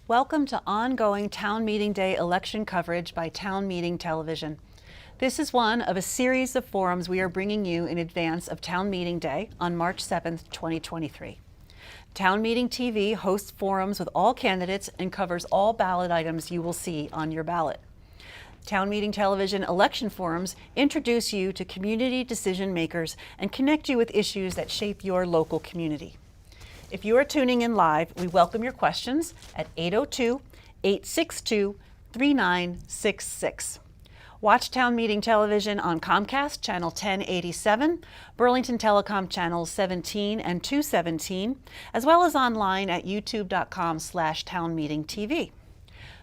Welcome to ongoing Town Meeting Day election coverage by Town Meeting Television. This is one of a series of forums we are bringing you in advance of Town Meeting Day on March 7th, 2023. Town Meeting TV hosts forums with all candidates and covers all ballot items you will see on your ballot. Town Meeting Television election forums introduce you to community decision makers and connect you with issues that shape your local community. If you are tuning in live, we welcome your questions at 802-862-3966. Watch Town Meeting Television on Comcast Channel 1087, Burlington Telecom Channels 17 and 217, as well as online at youtube.com/townmeetingtv.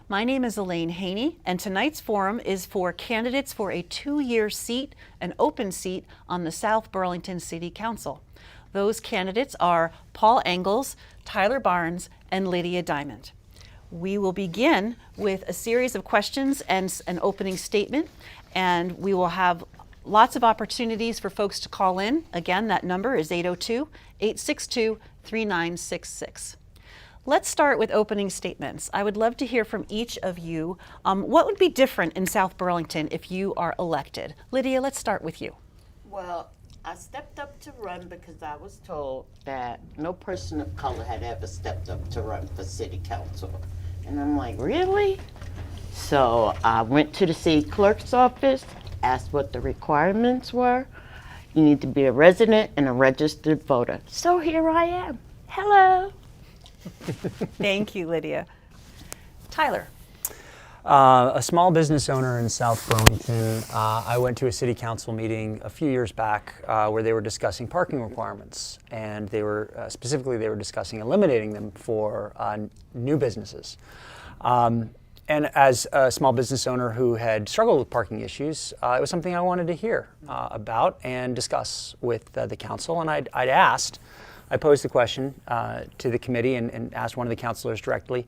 My name is Elaine Haney, and tonight's forum is for candidates for a 2-year seat, an open seat on the South Burlington City Council. Those candidates are Paul Engels, Tyler Barnes, and Lydia Diamond. We will begin with a series of questions and an opening statement, and we will have lots of opportunities for folks to call in. Again, that number is 802-862-3966. Let's start with opening statements. I would love to hear from each of you. What would be different in South Burlington if you are elected? Lydia, let's start with you. Well, I stepped up to run because I was told that no person of color had ever stepped up to run for city council. And I'm like, really? So I went to the city clerk's office, asked what the requirements were. You need to be a resident and a registered voter. So here I am. Hello. Thank you, Lydia. Tyler. A small business owner in South Burlington. I went to a city council meeting a few years back where they were discussing parking requirements, and they were specifically discussing eliminating them for new businesses. And as a small business owner who had struggled with parking issues, it was something I wanted to hear about and discuss with the council. And I posed the question to the committee and asked one of the councilors directly,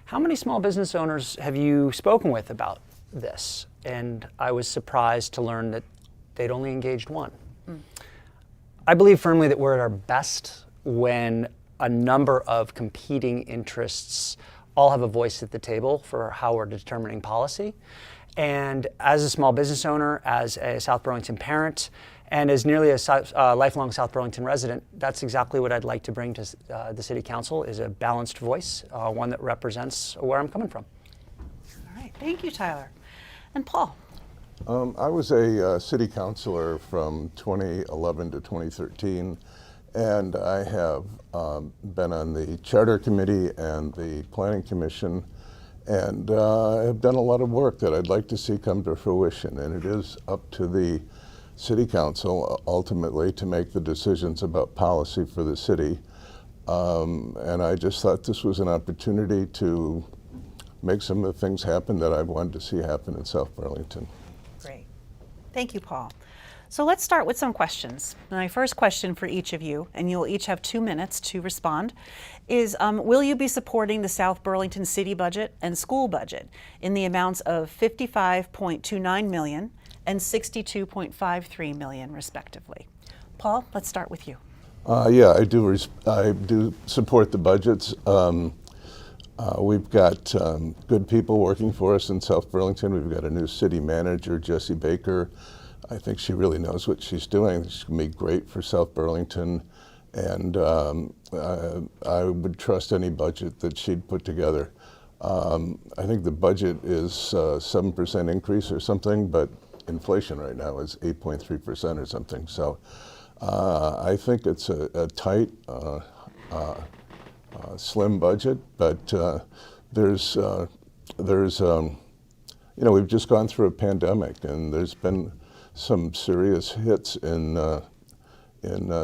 how many small business owners have you spoken with about this? And I was surprised to learn that they'd only engaged one. I believe firmly that we're at our best when a number of competing interests all have a voice at the table for how we're determining policy. And as a small business owner, as a South Burlington parent, and as nearly a lifelong South Burlington resident, that's exactly what I'd like to bring to the City Council, is a balanced voice, one that represents where I'm coming from. All right, thank you, Tyler. And Paul. I was a city councilor from 2011 to 2013, and I have been on the Charter Committee and the Planning Commission, and have done a lot of work that I'd like to see come to fruition, and it is up to the City Council ultimately to make the decisions about policy for the city. And I just thought this was an opportunity to make some of the things happen that I wanted to see happen in South Burlington. Great. Thank you, Paul. So let's start with some questions. My first question for each of you, and you'll each have 2 minutes to respond, is will you be supporting the South Burlington city budget and school budget in the amounts of $55.29 million and $62.53 million, respectively? Paul, let's start with you. Yeah, I do support the budgets. We've got good people working for us in South Burlington. We've got a new city manager, Jessie Baker. I think she really knows what she's doing. She's going to be great for South Burlington. And I would trust any budget that she'd put together. I think the budget is 7% increase or something, but inflation right now is 8.3% or something. So I think it's a tight, slim budget, but we've just gone through a pandemic, and there's been some serious hits in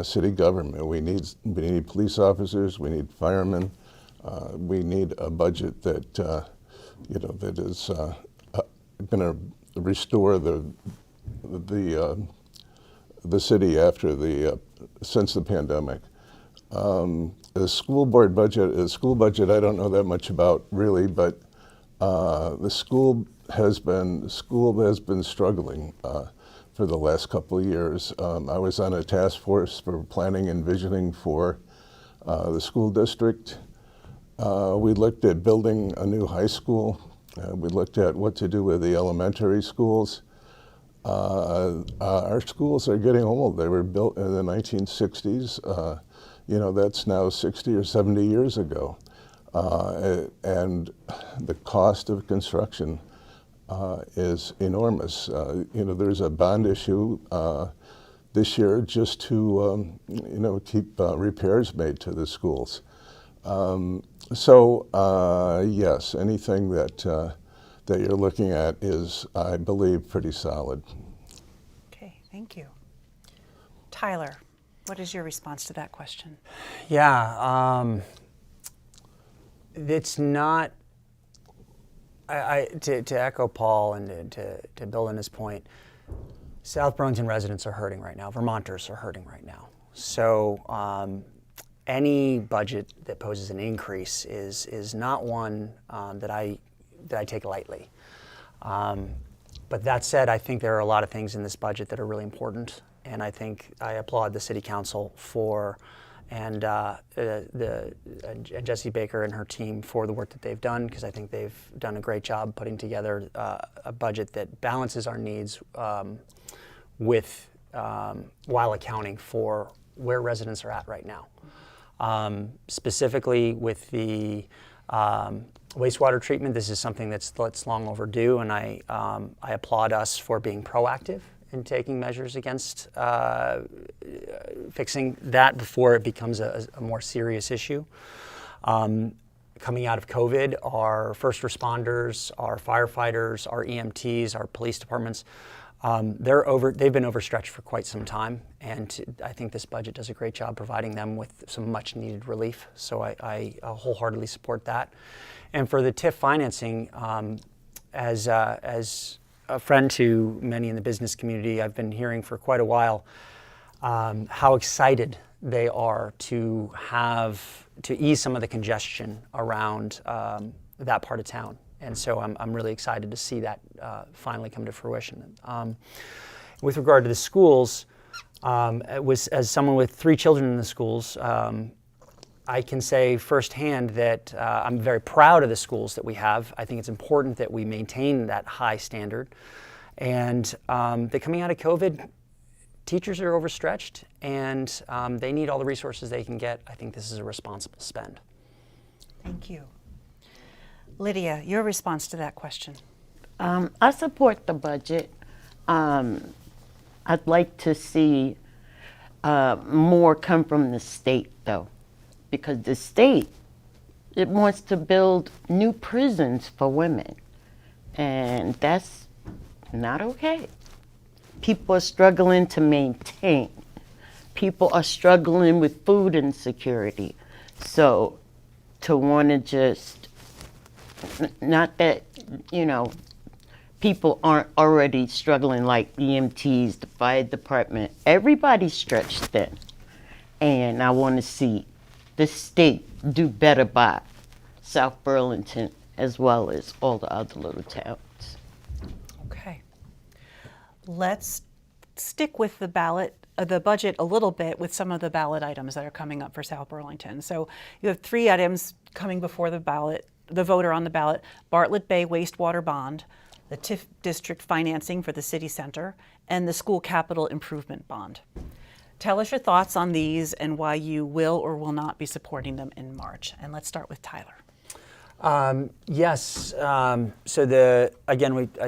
city government. We need police officers, we need firemen, we need a budget that that is going to restore the city after since the pandemic. The school budget I don't know that much about really, but the school has been struggling for the last couple of years. I was on a task force for planning and visioning for the school district. We looked at building a new high school. We looked at what to do with the elementary schools. Our schools are getting old. They were built in the 1960s. That's now 60 or 70 years ago. And the cost of construction is enormous. There's a bond issue this year just to, keep repairs made to the schools. Yes, anything that you're looking at is, I believe, pretty solid. Okay, thank you. Tyler, what is your response to that question? Yeah, it's not. To echo Paul and to build on his point, South Burlington residents are hurting right now. Vermonters are hurting right now. So any budget that poses an increase is not one that I take lightly. But that said, I think there are a lot of things in this budget that are really important, and I think I applaud the City Council and Jessie Baker and her team for the work that they've done, because I think they've done a great job putting together a budget that balances our needs with while accounting for where residents are at right now. Specifically with the wastewater treatment, this is something that's long overdue, and I applaud us for being proactive in taking measures against fixing that before it becomes a more serious issue. Coming out of COVID, our first responders, our firefighters, our EMTs, our police departments, they've been overstretched for quite some time, and I think this budget does a great job providing them with some much needed relief. So I wholeheartedly support that. And for the TIF financing, as a friend to many in the business community, I've been hearing for quite a while how excited they are to ease some of the congestion around that part of town. And so I'm really excited to see that finally come to fruition. With regard to the schools, as someone with 3 children in the schools, I can say firsthand that I'm very proud of the schools that we have. I think it's important that we maintain that high standard. And that coming out of COVID, teachers are overstretched, and they need all the resources they can get. I think this is a responsible spend. Thank you. Lydia, your response to that question? I support the budget. I'd like to see more come from the state, though, because the state, it wants to build new prisons for women, and that's not okay. People are struggling to maintain. People are struggling with food insecurity. So to want to just, not that, people aren't already struggling like EMTs, the fire department. Everybody's stretched thin. And I want to see the state do better by South Burlington as well as all the other little towns. Okay. Let's stick with the budget a little bit with some of the ballot items that are coming up for South Burlington. So you have 3 items coming before the voter on the ballot: Bartlett Bay wastewater bond, the TIF district financing for the city center, and the school capital improvement bond. Tell us your thoughts on these and why you will or will not be supporting them in March. And let's start with Tyler. Yes. So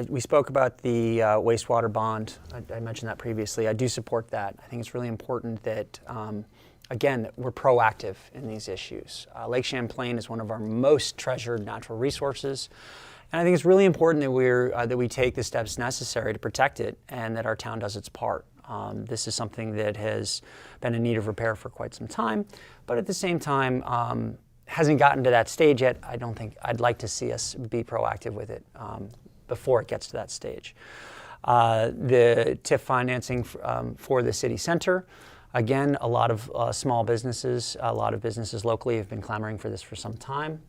we spoke about the wastewater bond. I mentioned that previously. I do support that. I think it's really important that, that we're proactive in these issues. Lake Champlain is one of our most treasured natural resources, and I think it's really important that we take the steps necessary to protect it and that our town does its part. This is something that has been in need of repair for quite some time, but at the same time, hasn't gotten to that stage yet. I'd like to see us be proactive with it before it gets to that stage. The TIF financing for the city center, again, a lot of small businesses, a lot of businesses locally have been clamoring for this for some time.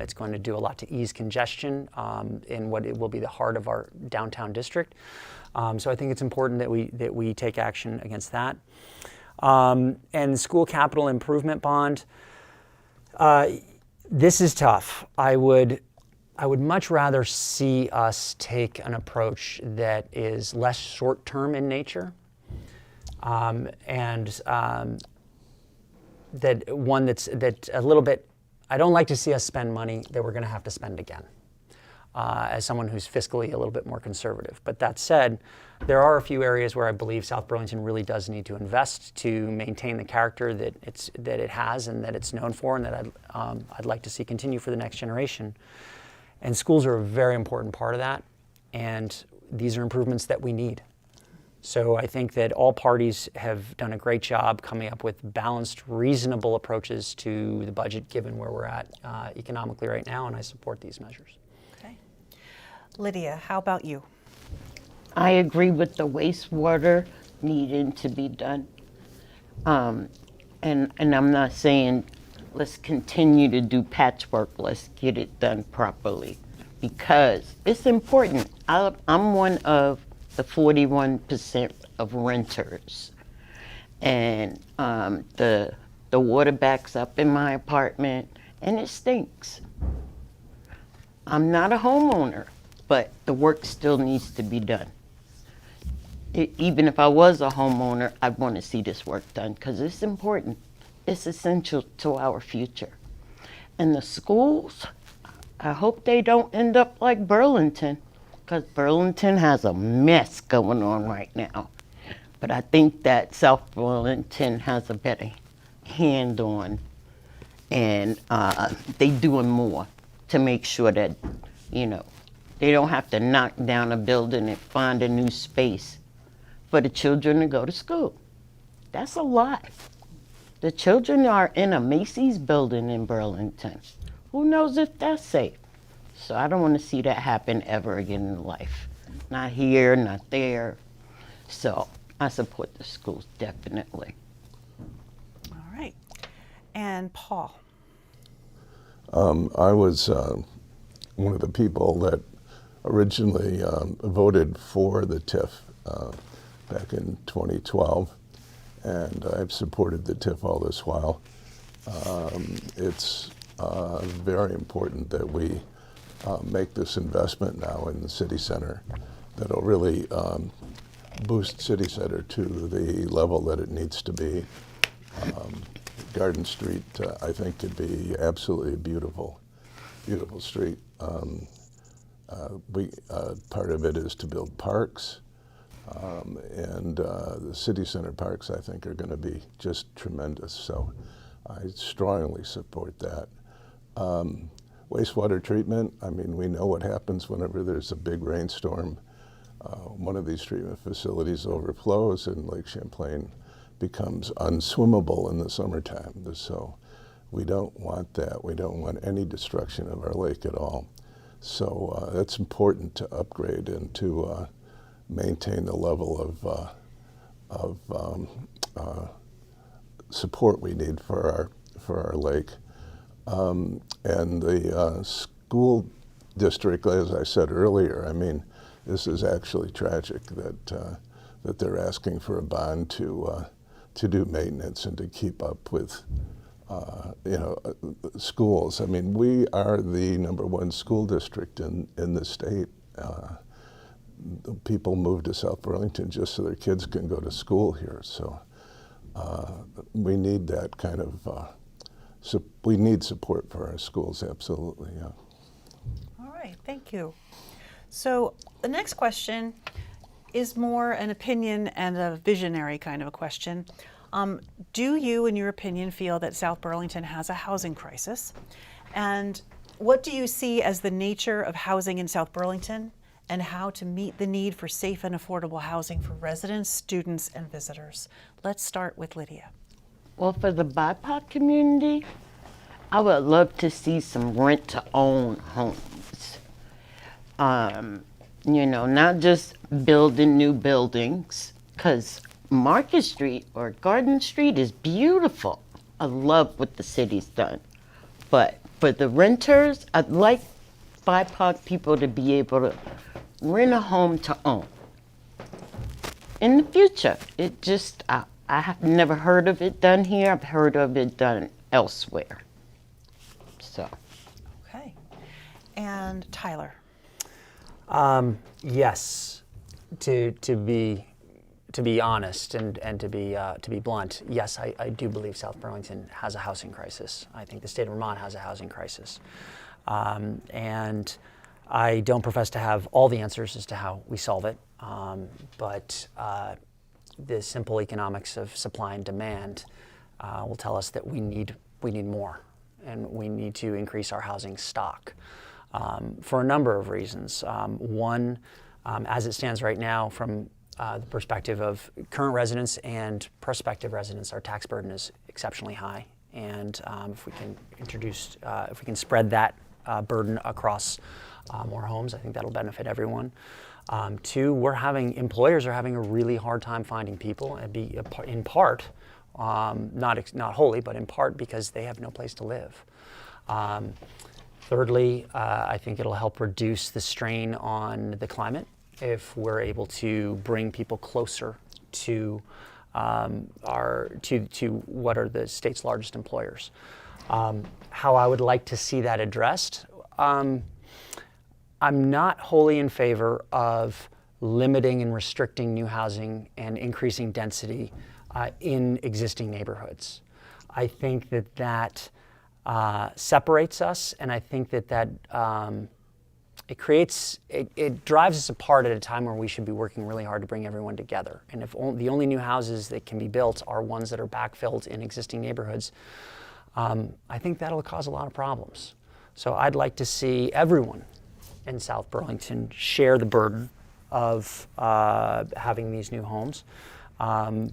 It's going to do a lot to ease congestion in what it will be the heart of our downtown district. So I think it's important that we take action against that. And the school capital improvement bond, This is tough. I would much rather see us take an approach that is less short-term in nature, and that one that's a little bit. I don't like to see us spend money that we're going to have to spend again. As someone who's fiscally a little bit more conservative. But that said, there are a few areas where I believe South Burlington really does need to invest to maintain the character that it has and that it's known for, and that I'd like to see continue for the next generation. And schools are a very important part of that, and these are improvements that we need. So I think that all parties have done a great job coming up with balanced, reasonable approaches to the budget given where we're at economically right now, and I support these measures. Lydia, how about you? I agree with the wastewater needing to be done. And I'm not saying let's continue to do patchwork, let's get it done properly, because it's important. I'm one of the 41% of renters, and the water backs up in my apartment and it stinks. I'm not a homeowner, but the work still needs to be done. Even if I was a homeowner, I'd want to see this work done because it's important. It's essential to our future. And the schools, I hope they don't end up like Burlington, because Burlington has a mess going on right now. But I think that South Burlington has a better hand on, and they doing more to make sure that, they don't have to knock down a building and find a new space for the children to go to school. That's a lot. The children are in a Macy's building in Burlington. Who knows if that's safe? So I don't want to see that happen ever again in life. Not here, not there. So I support the schools, definitely. All right. And Paul. I was one of the people that originally voted for the TIF back in 2012, and I've supported the TIF all this while. It's very important that we make this investment now in the city center that'll really boost city center to the level that it needs to be. Garden Street, I think, could be absolutely a beautiful street. Part of it is to build parks, and the city center parks, I think, are going to be just tremendous. So I strongly support that. Wastewater treatment, I mean, we know what happens whenever there's a big rainstorm. One of these treatment facilities overflows and Lake Champlain becomes unswimmable in the summertime. So we don't want that. We don't want any destruction of our lake at all. So that's important to upgrade and to maintain the level of support we need for our lake. And the school district, as I said earlier, I mean, this is actually tragic that they're asking for a bond to do maintenance and to keep up with schools. I mean, we are the #1 school district in the state. People move to South Burlington just so their kids can go to school here. So we need that kind of, we need support for our schools, absolutely, yeah. All right, thank you. So the next question is more an opinion and a visionary kind of a question. Do you, in your opinion, feel that South Burlington has a housing crisis? And what do you see as the nature of housing in South Burlington and how to meet the need for safe and affordable housing for residents, students, and visitors? Let's start with Lydia. Well, for the BIPOC community, I would love to see some rent-to-own homes. Not just building new buildings, because Market Street or Garden Street is beautiful. I love what the city's done. But for the renters, I'd like BIPOC people to be able to rent a home to own. In the future, I have never heard of it done here. I've heard of it done elsewhere. So And Tyler. Yes, to be honest and to be blunt, yes, I do believe South Burlington has a housing crisis. I think the state of Vermont has a housing crisis, and I don't profess to have all the answers as to how we solve it. But the simple economics of supply and demand will tell us that we need more, and we need to increase our housing stock. For a number of reasons. One, as it stands right now, from the perspective of current residents and prospective residents, our tax burden is exceptionally high. And if we can spread that burden across more homes, I think that'll benefit everyone. Two, employers are having a really hard time finding people, and in part, not wholly, but in part because they have no place to live. Thirdly, I think it'll help reduce the strain on the climate if we're able to bring people closer to what are the state's largest employers. How I would like to see that addressed, I'm not wholly in favor of limiting and restricting new housing and increasing density in existing neighborhoods. I think that separates us, and I think that it drives us apart at a time where we should be working really hard to bring everyone together. And if the only new houses that can be built are ones that are backfilled in existing neighborhoods, I think that'll cause a lot of problems. So I'd like to see everyone in South Burlington share the burden of having these new homes, and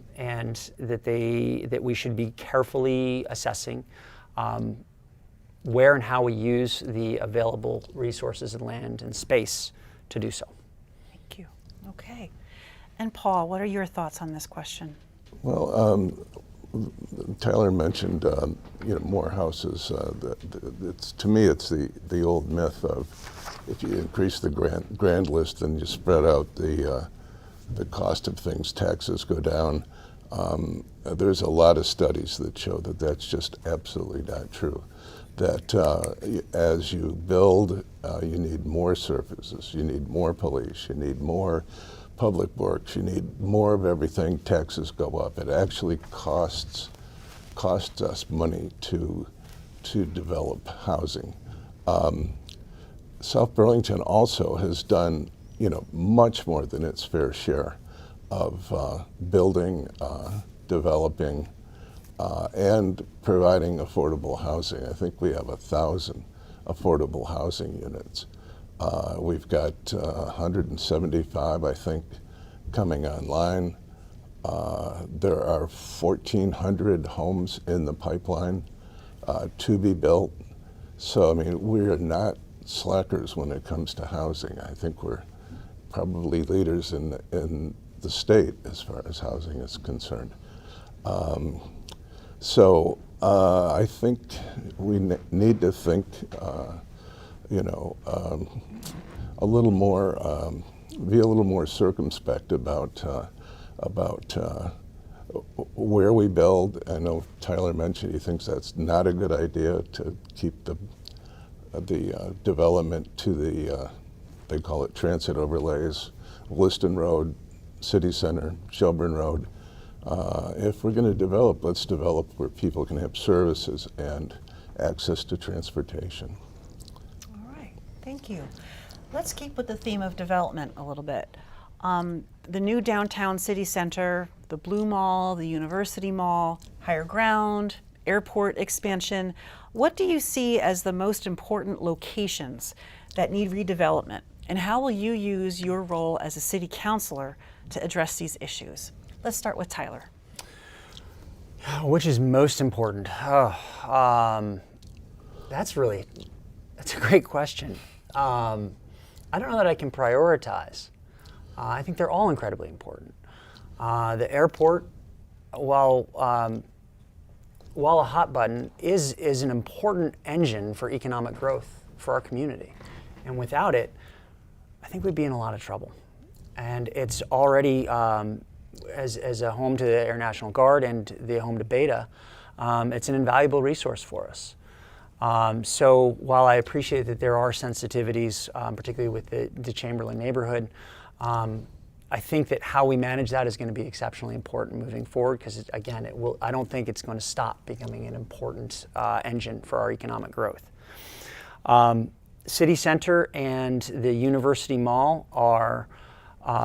that we should be carefully assessing where and how we use the available resources and land and space to do so. Thank you. Okay. And Paul, what are your thoughts on this question? Well, Tyler mentioned more houses. To me, it's the old myth of if you increase the grand list and you spread out the cost of things, taxes go down. There's a lot of studies that show that that's just absolutely not true. That as you build, you need more services, you need more police, you need more public works, you need more of everything. Taxes go up. It actually costs us money to develop housing. South Burlington also has done much more than its fair share of building, developing, and providing affordable housing. I think we have 1,000 affordable housing units. We've got 175, I think, coming online. There are 1,400 homes in the pipeline to be built. So, I mean, we're not slackers when it comes to housing. I think we're probably leaders in the state as far as housing is concerned. So I think we need to think, a little more, be a little more circumspect about where we build. I know Tyler mentioned he thinks that's not a good idea to keep the development to the they call it transit overlays, Williston Road, City Center, Shelburne Road. If we're going to develop, let's develop where people can have services and access to transportation. All right, thank you. Let's keep with the theme of development a little bit. The new downtown city center, the Blue Mall, the University Mall, higher ground, airport expansion. What do you see as the most important locations that need redevelopment? And how will you use your role as a city councilor to address these issues? Let's start with Tyler. Which is most important? That's a great question. I don't know that I can prioritize. I think they're all incredibly important. The airport, while a hot button, is an important engine for economic growth for our community. And without it, I think we'd be in a lot of trouble. And it's already, as a home to the Air National Guard and the home to Beta, it's an invaluable resource for us. So while I appreciate that there are sensitivities, particularly with the Chamberlain neighborhood, I think that how we manage that is going to be exceptionally important moving forward, because again, I don't think it's going to stop becoming an important engine for our economic growth. City Center and the University Mall are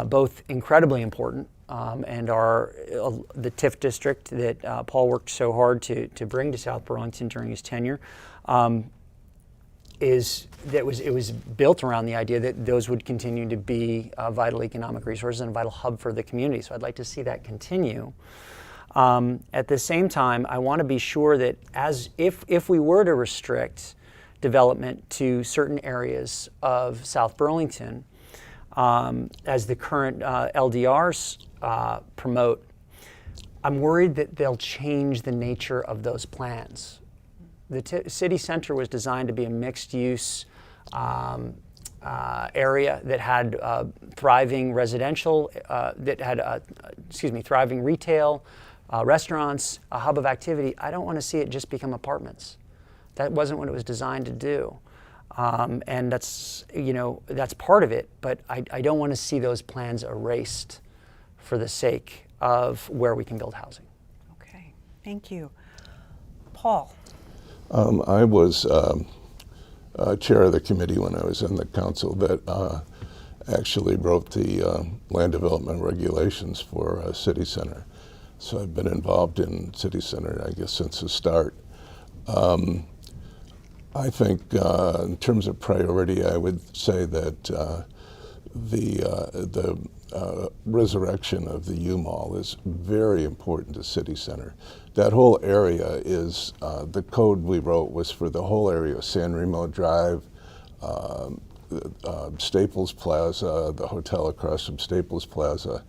both incredibly important, and are the TIF district that Paul worked so hard to bring to South Burlington during his tenure. It was built around the idea that those would continue to be vital economic resources and a vital hub for the community. So I'd like to see that continue. At the same time, I want to be sure that if we were to restrict development to certain areas of South Burlington, as the current LDRs promote, I'm worried that they'll change the nature of those plans. The city center was designed to be a mixed-use area that had thriving residential, thriving retail, restaurants, a hub of activity. I don't want to see it just become apartments. That wasn't what it was designed to do. And that's part of it, but I don't want to see those plans erased for the sake of where we can build housing. Okay, thank you. Paul. I was chair of the committee when I was in the council that actually wrote the land development regulations for City Center. So I've been involved in City Center, I guess, since the start. I think in terms of priority, I would say that the resurrection of the U-Mall is very important to City Center. That whole area is, the code we wrote was for the whole area of San Remo Drive, Staples Plaza, the hotel across from Staples Plaza,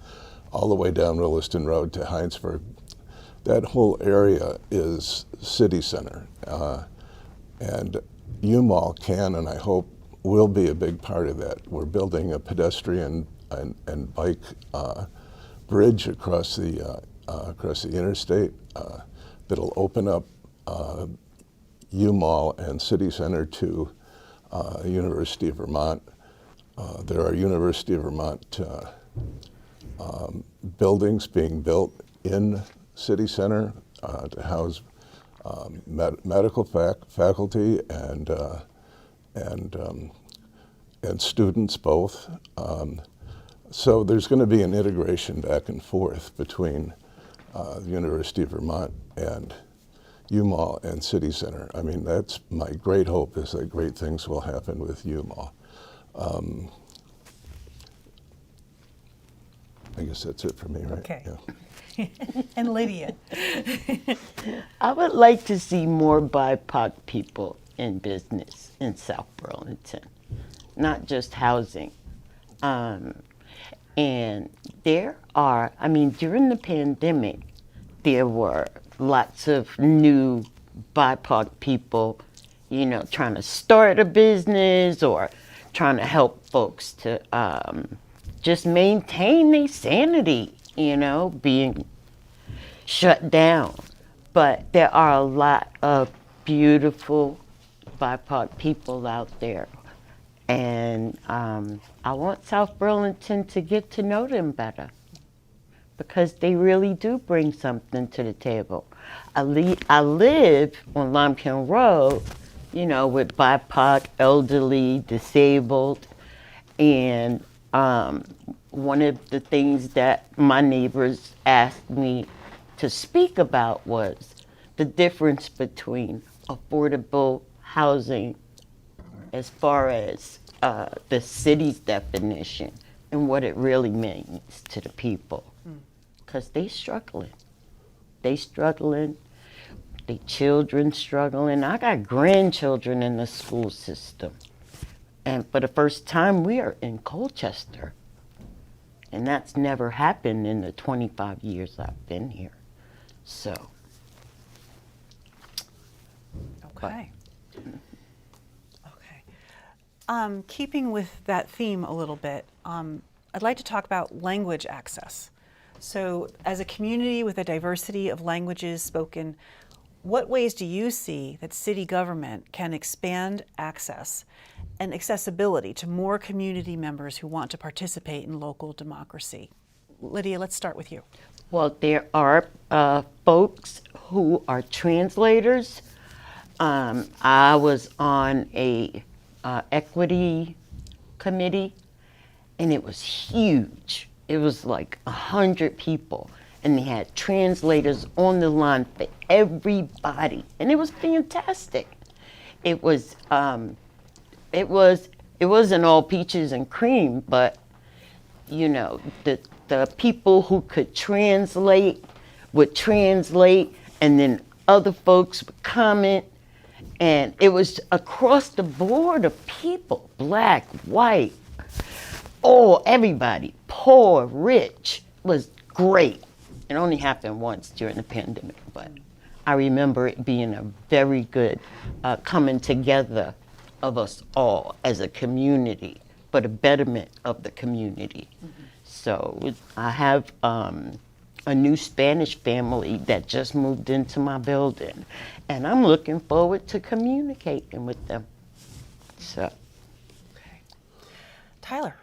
all the way down Williston Road to Heinsberg. That whole area is City Center. And U-Mall can, and I hope will be, a big part of that. We're building a pedestrian and bike bridge across the interstate that'll open up U-Mall and City Center to University of Vermont. There are University of Vermont buildings being built in City Center to house medical faculty and students both. So there's going to be an integration back and forth between the University of Vermont and U-Mall and City Center. I mean, that's my great hope, is that great things will happen with U-Mall. I guess that's it for me, right? Okay. Yeah. And Lydia. I would like to see more BIPOC people in business in South Burlington, not just housing. And there are, I mean, during the pandemic, there were lots of new BIPOC people, you know, trying to start a business or trying to help folks to just maintain their sanity, you know, being shut down. But there are a lot of beautiful BIPOC people out there. And I want South Burlington to get to know them better, because they really do bring something to the table. I live on Lomkin Road, you know, with BIPOC, elderly, disabled, and one of the things that my neighbors asked me to speak about was the difference between affordable housing as far as the city's definition and what it really means to the people. Because they struggling. They struggling. They children struggling. I got grandchildren in the school system. And for the first time, we are in Colchester. And that's never happened in the 25 years I've been here. So. Okay. Okay. Keeping with that theme a little bit, I'd like to talk about language access. So as a community with a diversity of languages spoken, what ways do you see that city government can expand access and accessibility to more community members who want to participate in local democracy? Lydia, let's start with you. Well, there are folks who are translators. I was on a equity committee, and it was huge. It was like 100 people, and they had translators on the line for everybody, and it was fantastic. It wasn't all peaches and cream, but you know, the people who could translate would translate, and then other folks would comment, and it was across the board of people, black, white, everybody, poor, rich. Was great. It only happened once during the pandemic, but I remember it being a very good coming together of us all as a community for the betterment of the community. Mm-hmm. So I have a new Spanish family that just moved into my building, and I'm looking forward to communicating with them. So, Tyler.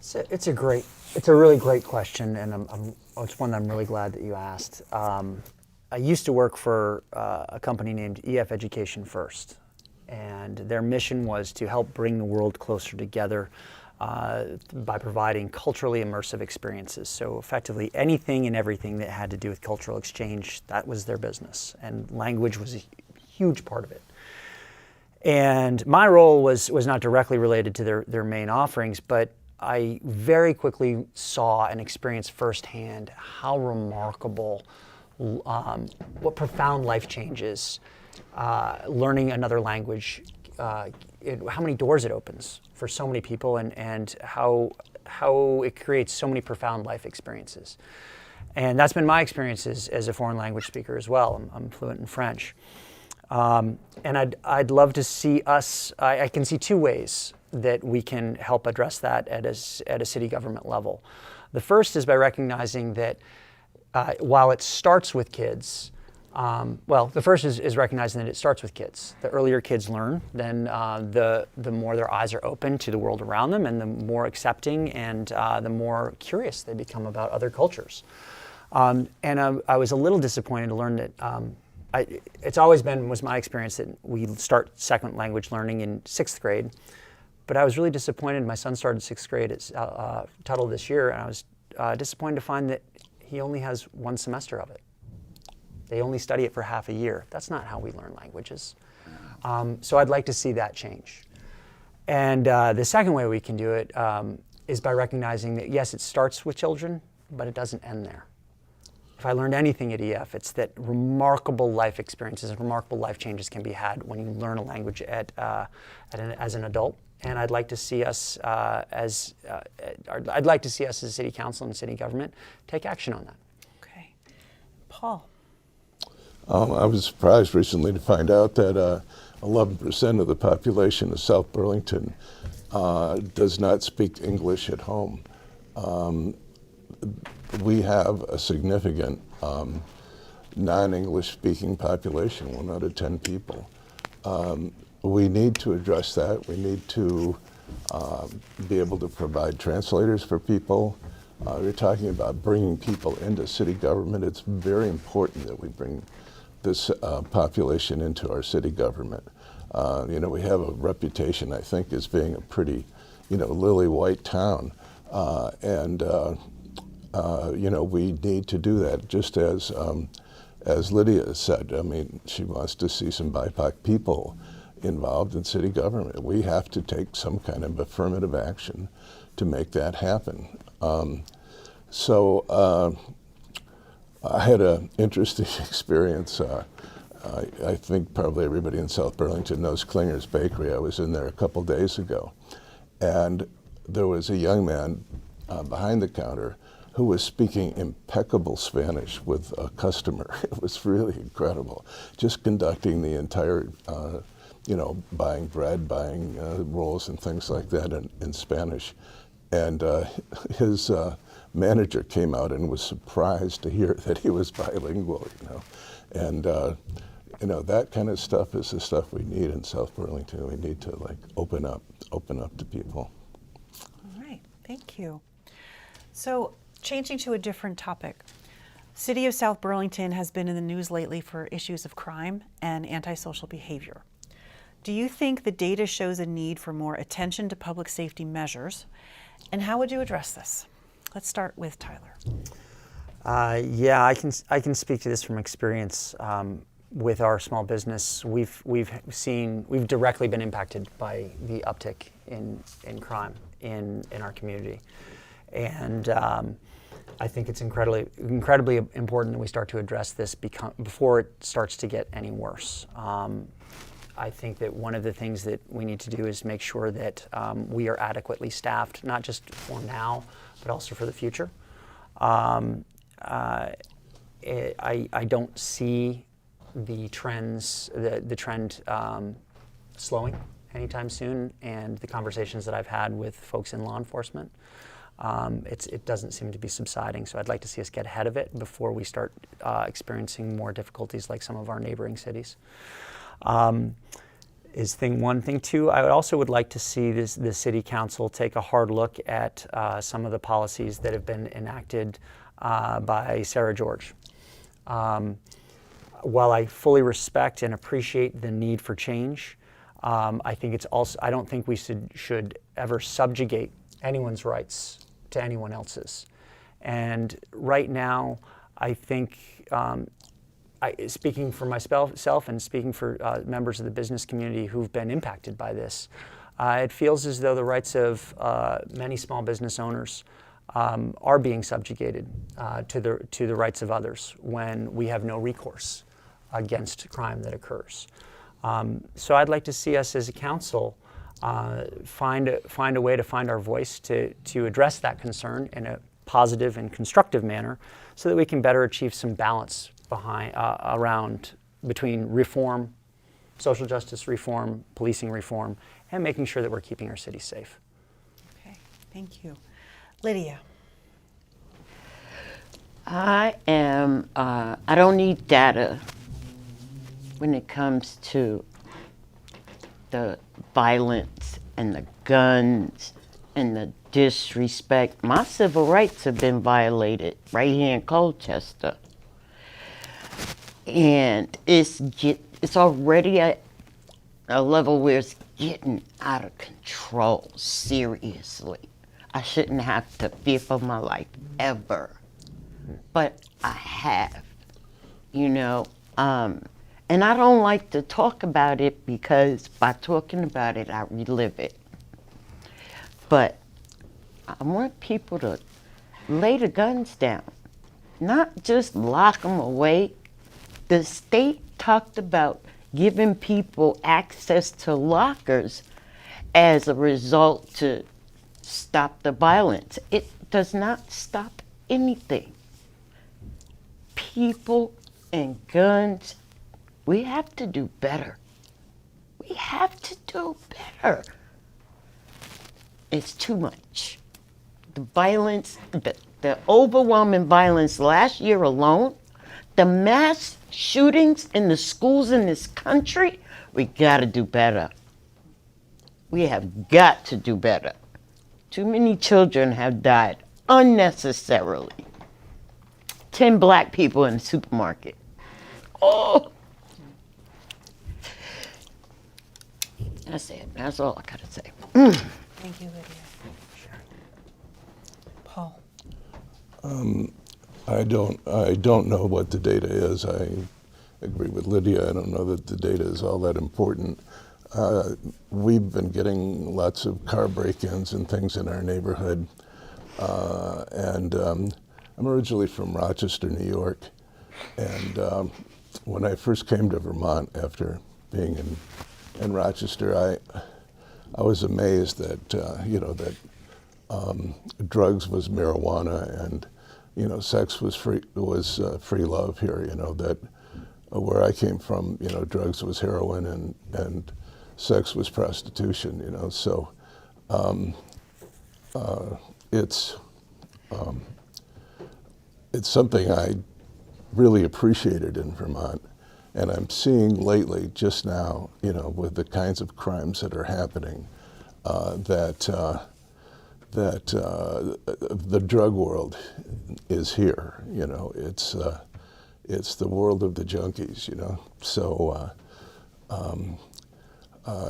It's a really great question, and it's one that I'm really glad that you asked. I used to work for a company named EF Education First, and their mission was to help bring the world closer together by providing culturally immersive experiences. So effectively anything and everything that had to do with cultural exchange, that was their business, and language was a huge part of it. And my role was not directly related to their main offerings, but I very quickly saw and experienced firsthand how remarkable, what profound life changes learning another language, how many doors it opens for so many people, and how it creates so many profound life experiences. And that's been my experience as a foreign language speaker as well. I'm fluent in French. And I'd love to see us, I can see two ways that we can help address that at a city government level. The first is by recognizing that while it starts with kids, the first is recognizing that it starts with kids. The earlier kids learn, then the more their eyes are open to the world around them, and the more accepting and the more curious they become about other cultures. And I was a little disappointed to learn that it's always was my experience that we start second language learning in 6th grade. But I was really disappointed. My son started 6th grade at Tuttle this year, and I was disappointed to find that he only has 1 semester of it. They only study it for half a year. That's not how we learn languages. So I'd like to see that change. And the second way we can do it is by recognizing that, yes, it starts with children, but it doesn't end there. If I learned anything at EF, it's that remarkable life experiences and remarkable life changes can be had when you learn a language as an adult. And I'd like to see us as a city council and city government take action on that. Okay. Paul. I was surprised recently to find out that 11% of the population of South Burlington does not speak English at home. We have a significant non-English speaking population, 1 out of 10 people. We need to address that. We need to be able to provide translators for people. You're talking about bringing people into city government. It's very important that we bring this population into our city government. We have a reputation, I think, as being a pretty, lily white town. We need to do that, just as Lydia said. I mean, she wants to see some BIPOC people involved in city government. We have to take some kind of affirmative action to make that happen. I had an interesting experience. I think probably everybody in South Burlington knows Klinger's Bakery. I was in there a couple days ago, and there was a young man behind the counter who was speaking impeccable Spanish with a customer. It was really incredible. Just conducting the entire, buying bread, buying rolls and things like that in Spanish. And his manager came out and was surprised to hear that he was bilingual, And that kind of stuff is the stuff we need in South Burlington. We need to open up to people. All right, thank you. So changing to a different topic. City of South Burlington has been in the news lately for issues of crime and antisocial behavior. Do you think the data shows a need for more attention to public safety measures? And how would you address this? Let's start with Tyler. Yeah, I can speak to this from experience. With our small business, we've directly been impacted by the uptick in crime in our community, and I think it's incredibly important that we start to address this before it starts to get any worse. I think that one of the things that we need to do is make sure that we are adequately staffed, not just for now, but also for the future. I don't see the trend slowing anytime soon, and the conversations that I've had with folks in law enforcement, it doesn't seem to be subsiding. So I'd like to see us get ahead of it before we start experiencing more difficulties like some of our neighboring cities. Is thing one. Thing two, I also would like to see the city council take a hard look at some of the policies that have been enacted by Sarah George. While I fully respect and appreciate the need for change, I don't think we should ever subjugate anyone's rights to anyone else's. And right now, I think, speaking for myself and speaking for members of the business community who've been impacted by this, it feels as though the rights of many small business owners are being subjugated to the rights of others when we have no recourse against crime that occurs. So I'd like to see us as a council find a way to find our voice to address that concern in a positive and constructive manner, so that we can better achieve some balance between reform, social justice reform, policing reform, and making sure that we're keeping our city safe. Okay, thank you. Lydia. I don't need data when it comes to the violence and the guns and the disrespect. My civil rights have been violated right here in Colchester. And it's already at a level where it's getting out of control, seriously. I shouldn't have to fear for my life ever. But I have, and I don't like to talk about it because by talking about it, I relive it. But I want people to lay the guns down, not just lock them away. The state talked about giving people access to lockers as a result to stop the violence. It does not stop anything. People and guns, we have to do better. We have to do better. It's too much. The violence, the overwhelming violence last year alone, the mass shootings in the schools in this country, we gotta do better. We have got to do better. Too many children have died unnecessarily. 10 black people in the supermarket. Oh! That's it. That's all I gotta say. Thank you, Lydia. Sure. Paul. I don't know what the data is. I agree with Lydia. I don't know that the data is all that important. We've been getting lots of car break-ins and things in our neighborhood. I'm originally from Rochester, New York. And when I first came to Vermont after being in Rochester, I was amazed that, that drugs was marijuana and, sex was free love here, that where I came from, drugs was heroin and sex was prostitution, so it's something really appreciated in Vermont. And I'm seeing lately, just now, you know, with the kinds of crimes that are happening, that the drug world is here. You know, it's the world of the junkies. You know, so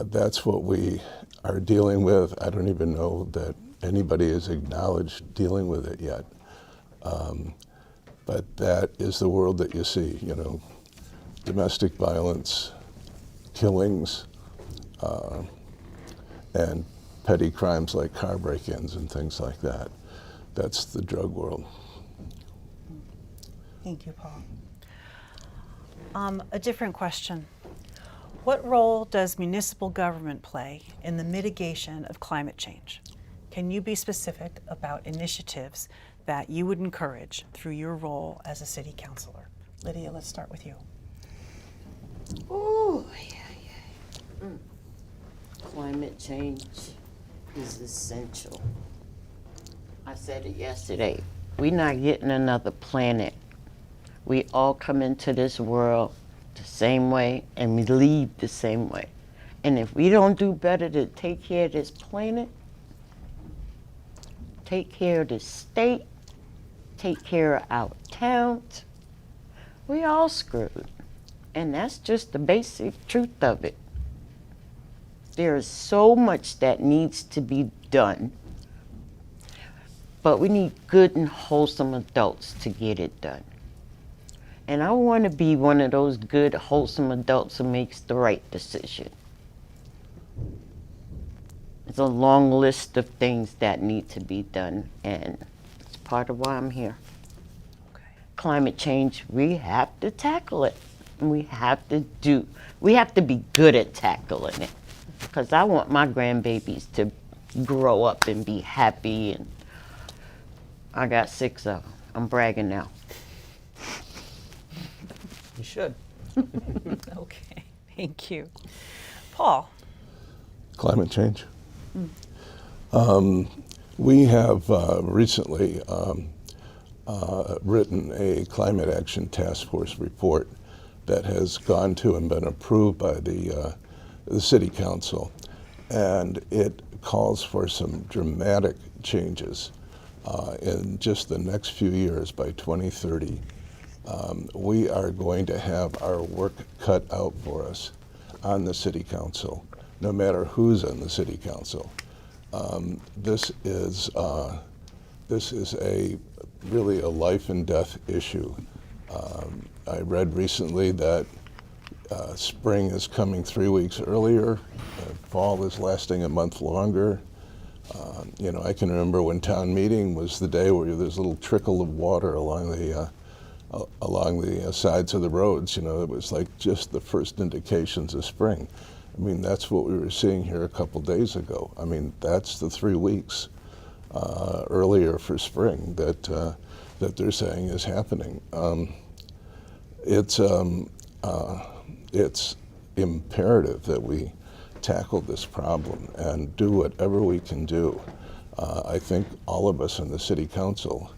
that's what we are dealing with. I don't even know that anybody has acknowledged dealing with it yet. But that is the world that you see. You know, domestic violence, killings, and petty crimes like car break-ins and things like that. That's the drug world. Thank you, Paul. A different question. What role does municipal government play in the mitigation of climate change? Can you be specific about initiatives that you would encourage through your role as a city councilor? Lydia, let's start with you. Ooh, Climate change is essential. I said it yesterday. We're not getting another planet. We all come into this world the same way and we leave the same way. And if we don't do better to take care of this planet, take care of the state, take care of our towns, we all screwed. And that's just the basic truth of it. There is so much that needs to be done, but we need good and wholesome adults to get it done. And I want to be one of those good, wholesome adults who makes the right decision. It's a long list of things that need to be done, and it's part of why I'm here. Okay. Climate change, we have to tackle it. We have to be good at tackling it. Because I want my grandbabies to grow up and be happy, and I got 6 of them. I'm bragging now. You should. Okay, thank you. Paul. Climate change. We have recently written a climate action task force report that has gone to and been approved by the city council, and it calls for some dramatic changes in just the next few years. By 2030, we are going to have our work cut out for us on the city council, no matter who's on the city council. This is really a life and death issue. I read recently that spring is coming 3 weeks earlier. Fall is lasting a month longer. You know, I can remember when town meeting was the day where there's a little trickle of water along the sides of the roads. You know, it was like just the first indications of spring. I mean, that's what we were seeing here a couple days ago. I mean, that's the 3 weeks earlier for spring that they're saying is happening. It's imperative that we tackle this problem and do whatever we can do. I think all of us in the city council,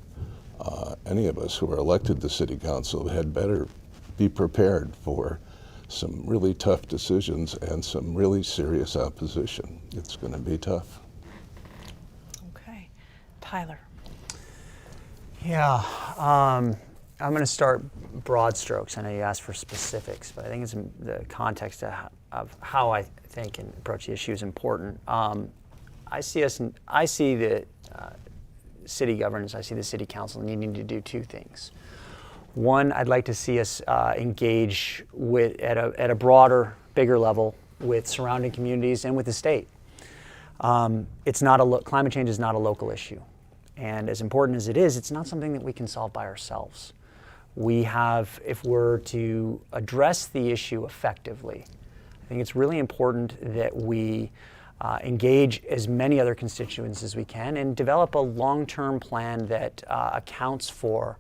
any of us who are elected to city council, had better be prepared for some really tough decisions and some really serious opposition. It's going to be tough. Okay. Tyler. Yeah, I'm going to start broad strokes. I know you asked for specifics, but I think it's in the context of how I think and approach the issue is important. I see the city governance, I see the city council needing to do 2 things. One, I'd like to see us engage at a broader, bigger level with surrounding communities and with the state. Climate change is not a local issue. And as important as it is, it's not something that we can solve by ourselves. If we're to address the issue effectively, I think it's really important that we engage as many other constituents as we can and develop a long-term plan that accounts for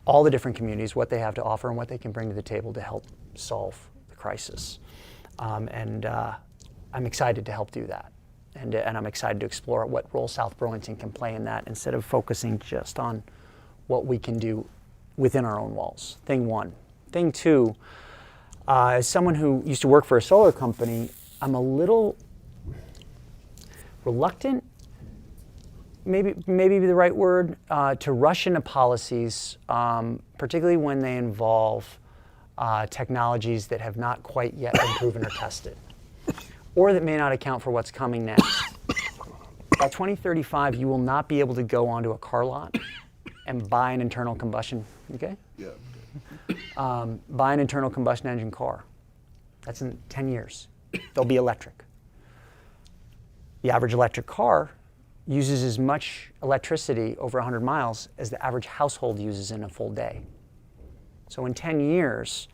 all the different communities, what they have to offer and what they can bring to the table to help solve the crisis. I'm excited to help do that. And I'm excited to explore what role South Burlington can play in that instead of focusing just on what we can do within our own walls. Thing one. Thing two, as someone who used to work for a solar company, I'm a little reluctant, maybe be the right word, to rush into policies, particularly when they involve technologies that have not quite yet been proven or tested, or that may not account for what's coming next. By 2035, you will not be able to go onto a car lot and buy an internal combustion, okay? Yeah. Buy an internal combustion engine car. That's in 10 years. They'll be electric. The average electric car uses as much electricity over 100 miles as the average household uses in a full day. So in 10 years,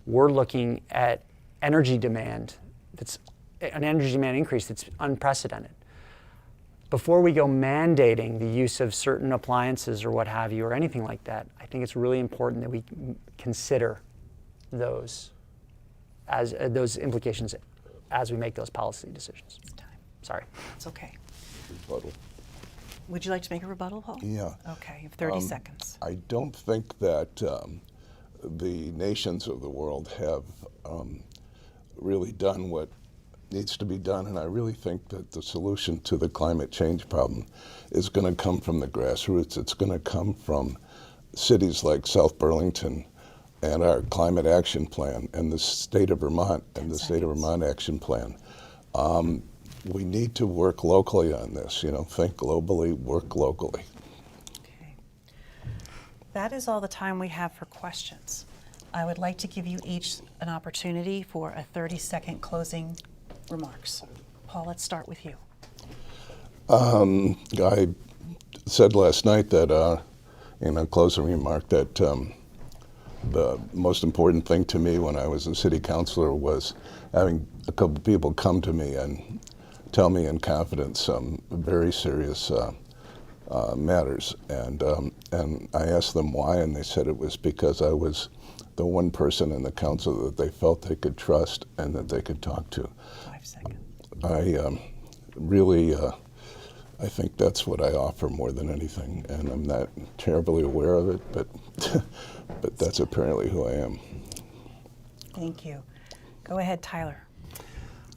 we're looking at energy demand that's an energy demand increase that's unprecedented. Before we go mandating the use of certain appliances or what have you or anything like that, I think it's really important that we consider those as those implications as we make those policy decisions. It's time. Sorry. It's okay. Rebuttal. Would you like to make a rebuttal, Paul? Yeah. Okay, you have 30 seconds. I don't think that the nations of the world have really done what needs to be done, and I really think that the solution to the climate change problem is going to come from the grassroots. It's going to come from cities like South Burlington and our climate action plan, and the state of Vermont and the state of Vermont action plan. We need to work locally on this, think globally, work locally. Okay. That is all the time we have for questions. I would like to give you each an opportunity for a 30-second closing remarks. Paul, let's start with you. I said last night that, in a closing remark, that the most important thing to me when I was a city councilor was having a couple people come to me and tell me in confidence some very serious matters. And I asked them why, and they said it was because I was the one person in the council that they felt they could trust and that they could talk to. 5 seconds. I really, I think that's what I offer more than anything, and I'm not terribly aware of it, but but that's apparently who I am. Thank you. Go ahead, Tyler.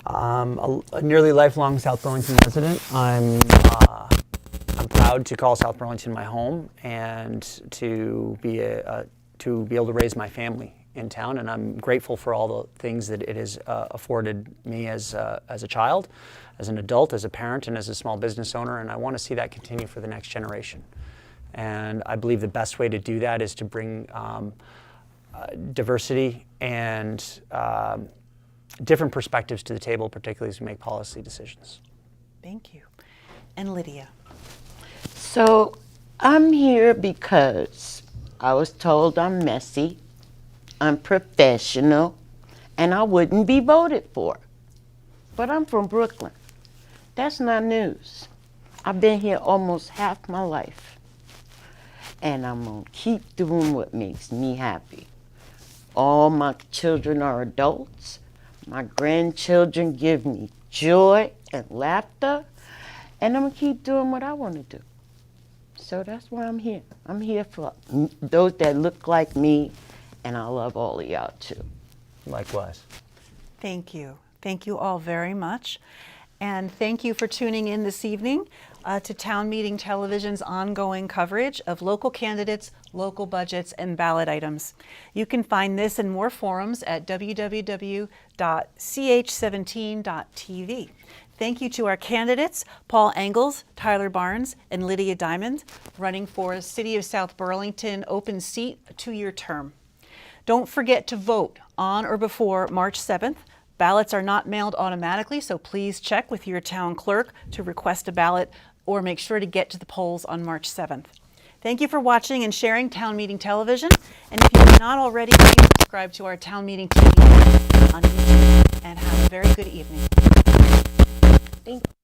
A nearly lifelong South Burlington resident. I'm proud to call South Burlington my home and to be able to raise my family in town, and I'm grateful for all the things that it has afforded me as a child, as an adult, as a parent, and as a small business owner, and I want to see that continue for the next generation. And I believe the best way to do that is to bring diversity and different perspectives to the table, particularly as we make policy decisions. Thank you. And Lydia. So I'm here because I was told I'm messy, unprofessional, and I wouldn't be voted for. But I'm from Brooklyn. That's not news. I've been here almost half my life. And I'm going to keep doing what makes me happy. All my children are adults. My grandchildren give me joy and laughter. And I'm going to keep doing what I want to do. So that's why I'm here. I'm here for those that look like me, and I love all of y'all too. Likewise. Thank you. Thank you all very much. And thank you for tuning in this evening to Town Meeting Television's ongoing coverage of local candidates, local budgets, and ballot items. You can find this and more forums at www.ch17.tv. Thank you to our candidates, Paul Engels, Tyler Barnes, and Lydia Diamond, running for City of South Burlington open seat, a 2-year term. Don't forget to vote on or before March 7th. Ballots are not mailed automatically, so please check with your town clerk to request a ballot or make sure to get to the polls on March 7th. Thank you for watching and sharing Town Meeting Television. And if you have not already, please subscribe to our Town Meeting TV on YouTube and have a very good evening. Thank you.